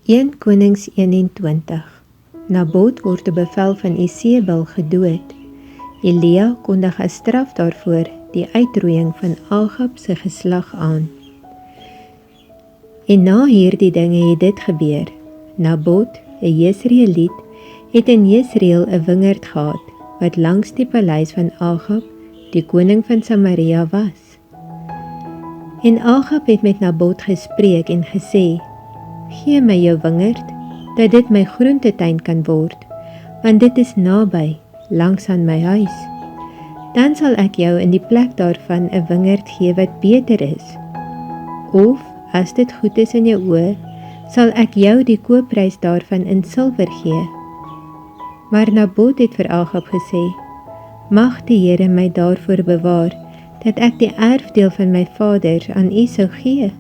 1 Konings 21. Nabot word op bevel van Isebel gedood. Elia kondig as straf daarvoor die uitroeiing van Agab se geslag aan. En na hierdie dinge het dit gebeur. Nabot, 'n Jesreeliet, het in Jesreel 'n wingerd gehad, wat langs die paleis van Agab, die koning van Samaria was. En Agab het met Nabot gespreek en gesê, gee my jou wingerd, dat dit my groentetuin kan word, want dit is naby, langs aan my huis. Dan sal ek jou in die plek daarvan 'n wingerd gee wat beter is. Of, as dit goed is in jou oë, sal ek jou die koopprys daarvan in silwer gee. Maar Nabot het vir Agab gesê, mag die Here my daarvoor bewaar, dat ek die erfdeel van my vader aan u sou gee.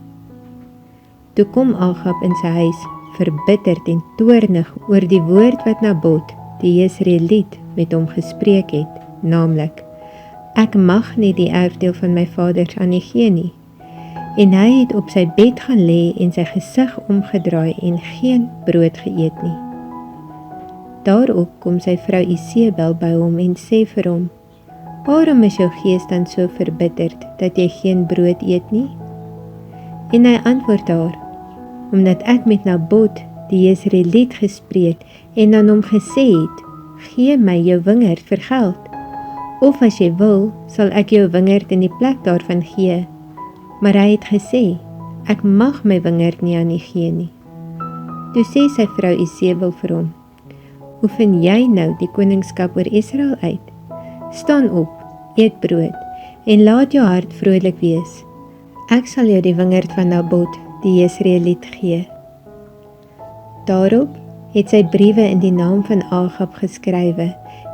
Toe kom Agab in sy huis, verbitterd en toornig oor die woord wat Nabot, die Jesreeliet, met hom gespreek het, naamlik, ek mag nie die erfdeel van my vaders aan u gee nie. En hy het op sy bed gaan lê en sy gesig omgedraai en geen brood geëet nie. Daarop kom sy vrou Isebel by hom en sê vir hom, waarom is jou gees dan so verbitterd, dat jy geen brood eet nie? En hy antwoord haar, omdat ek met Nabot, die Jesreeliet, gespreek en aan hom gesê het, gee my jou wingerd vir geld, of as jy wil, sal ek jou wingerd in die plek daarvan gee. Maar hy het gesê, ek mag my wingerd nie aan u gee nie. Toe sê sy vrou Isebel vir hom, oefen jy nou die koningskap oor Israel uit? Staan op, eet brood, en laat jou hart vrolik wees. Ek sal jou die wingerd van Nabot, die Jesreeliet, gee. Daarop het sy briewe in die naam van Agab geskrywe,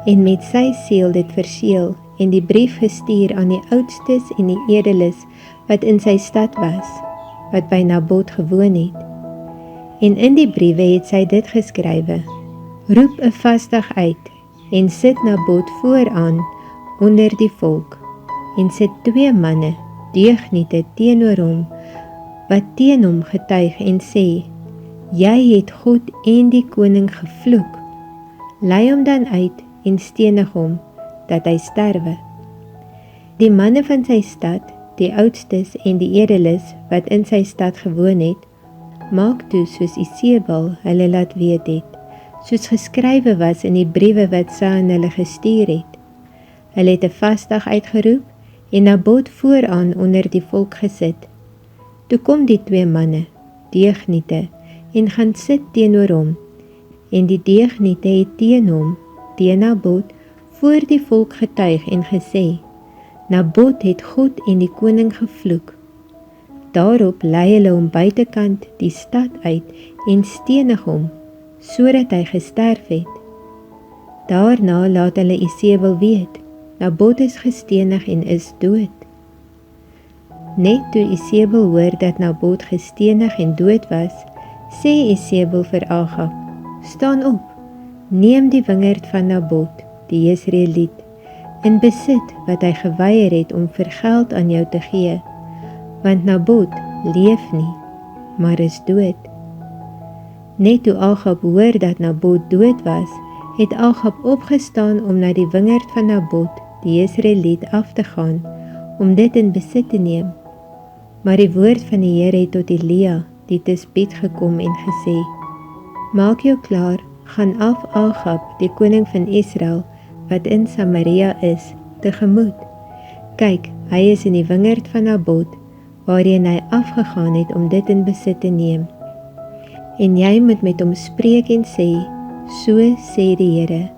en met sy seël dit verseël, en die brief gestuur aan die oudstes en die edeles, wat in sy stad was, wat by Nabot gewoon het. En in die briewe het sy dit geskrywe, roep 'n vasdag uit, en sit Nabot vooraan onder die volk, en sit 2 manne, deugniete teenoor hom, wat teen hom getuig en sê, jy het God en die koning gevloek, lei hom dan uit en stenig hom, dat hy sterwe. Die manne van sy stad, die oudstes en die edeles, wat in sy stad gewoon het, maak toe soos Isebel hulle laat weet het, soos geskrywe was in die briewe wat sy aan hulle gestuur het. Hulle het 'n vasdag uitgeroep, en Nabot vooraan onder die volk gesit. Toe kom die 2 manne, deugniete, en gaan sit teenoor hom, en die deugniete het teen hom, teen Nabot, voor die volk getuig en gesê, Nabot het God en die koning gevloek. Daarop lei hulle hom buitekant die stad uit en stenig hom, sodat hy gesterf het. Daarna laat hulle Isebel weet, Nabot is gestenig en is dood. Net toe Isebel hoor dat Nabot gestenig en dood was, sê Isebel vir Agab, staan op, neem die wingerd van Nabot, die Jesreeliet, in besit wat hy geweier het om vir geld aan jou te gee, want Nabot leef nie, maar is dood. Net toe Agab hoor dat Nabot dood was, het Agab opgestaan om na die wingerd van Nabot, die Jesreeliet, af te gaan, om dit in besit te neem. Maar die woord van die Here het tot Elia, die Tisbiet, gekom en gesê, maak jou klaar, gaan af Agab, die koning van Israel, wat in Samaria is, tegemoet. Kyk, hy is in die wingerd van Nabot, waarheen hy afgegaan het om dit in besit te neem. En jy moet met hom spreek en sê, so sê die Here,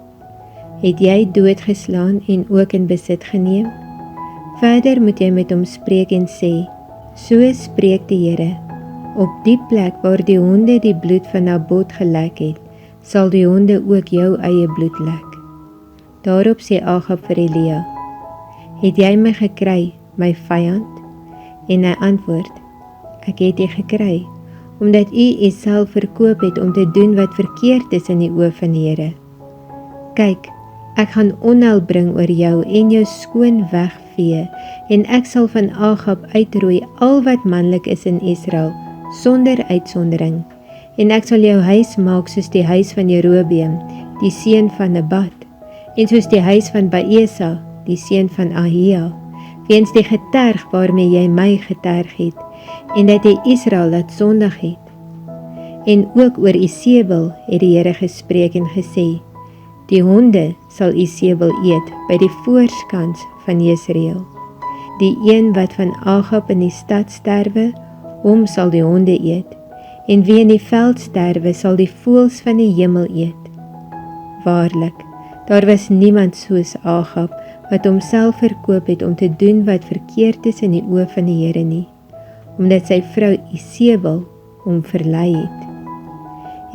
het jy doodgeslaan en ook in besit geneem? Verder moet jy met hom spreek en sê, so spreek die Here, op die plek waar die honde die bloed van Nabot gelek het, sal die honde ook jou eie bloed lek. Daarop sê Agab vir Elia, het jy my gekry, my vyand? En hy antwoord, ek het jy gekry, omdat u uself verkoop het om te doen wat verkeerd is in die oë van die Here. Kyk, ek gaan onheil bring oor jou en jou skoon wegvee, en ek sal van Agab uitroei al wat manlik is in Israel, sonder uitsondering, en ek sal jou huis maak soos die huis van Jerobeam, die seun van Nebat, en soos die huis van Baesa, die seun van Ahia, weens die geterg waarmee jy my geterg het, en dat jy Israel laat sondig het. En ook oor Isebel het die Here gespreek en gesê, die honde sal Isebel eet by die voorskans van Jesreel. Die een wat van Agab in die stad sterwe, hom sal die honde eet, en wie in die veld sterwe, sal die voëls van die hemel eet. Waarlik, daar was niemand soos Agab, wat homself verkoop het om te doen wat verkeerd is in die oë van die Here nie, omdat sy vrou Isebel hom verlei het.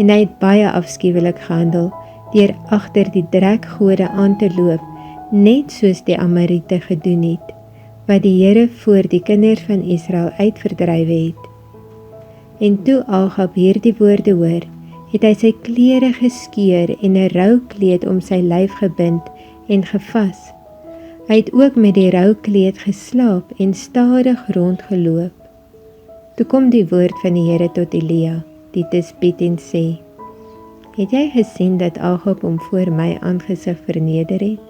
En hy het baie afskuwelik gehandel, deur agter die drekgode aan te loop, net soos die Amorite gedoen het, wat die Here voor die kinders van Israel uitverdrywe het. En toe Agab hierdie woorde hoor, het hy sy klere geskeur en 'n roukleed om sy lyf gebind en gevas. Hy het ook met die roukleed geslaap en stadig rondgeloop. Toe kom die woord van die Here tot Elia, die Tisbiet, en sê, het jy gesien dat Agab hom voor my aangesig verneder het?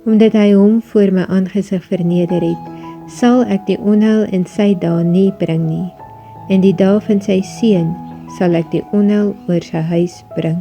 Omdat hy hom voor my aangesig verneder het, sal ek die onheil in sy dae nie bring nie, en die dae van sy seun sal ek die onheil oor sy huis bring.